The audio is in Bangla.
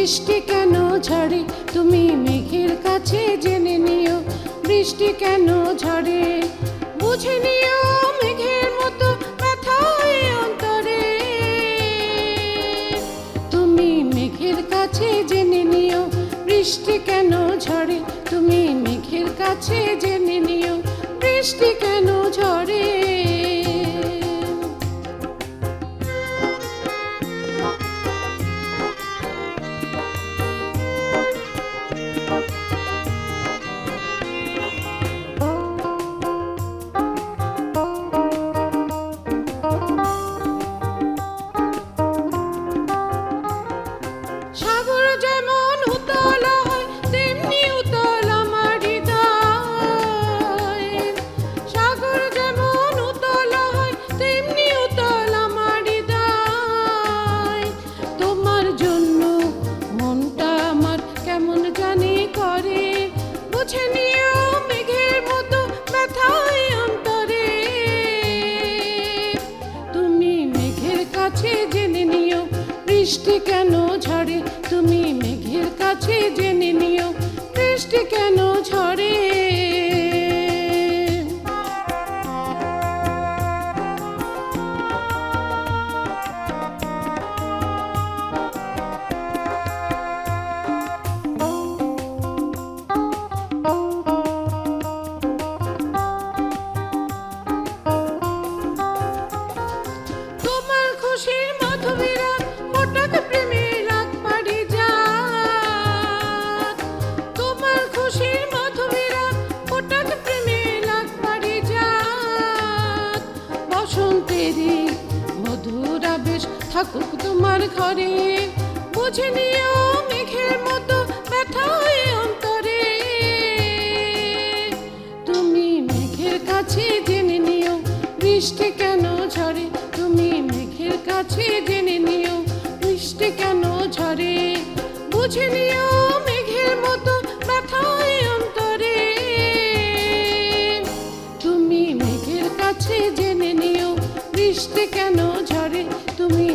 বৃষ্টি কেন ঝরে তুমি মেঘের কাছে জেনে নিও, বৃষ্টি কেন ঝরে বুঝে নিও, মেঘের মতো ব্যথা হয় অন্তরে। তুমি মেঘের কাছে জেনে নিও, বৃষ্টি কেন ঝরে তুমি মেঘের কাছে জেনে নিও, বৃষ্টি কেন ঝরে। সাগর যেমন উতল হয় তেমনি উতল আমার হৃদয়, সাগর যেমন উতল হয় তেমনি উতল আমার হৃদয়। তোমার জন্য মনটা আমার কেমন জানি করে, বুঝে নিও মেঘের মতো ব্যথা হয় অন্তরে। তুমি মেঘের কাছে জেনে নিও, বৃষ্টি কেন ঝরে তুমি মেঘের কাছে জেনে নিও, বৃষ্টি কেন ঝরে। তোমার খুশির মাধবীরা হঠাৎ প্রেমের আগ পাড়ি যাক, তোমার খুশির মাধবীরা হঠাৎ প্রেমের আগ পাড়ি যাক। বসন্তেরই মধুর আবেশ থাকুক তোমার ঘরে, বুঝে নিও মেঘের মতো ব্যথা হয় অন্তরে। তুমি মেঘের কাছে জেনে নিও, বৃষ্টি কেন ঝরে তুমি মেঘের কাছে জেনে নিও, বৃষ্টি কেন ঝরে বুঝে নিও মেঘের মতো ব্যথা হয় অন্তরে। তুমি মেঘের কাছে জেনে নিও, বৃষ্টি কেন ঝরে তুমি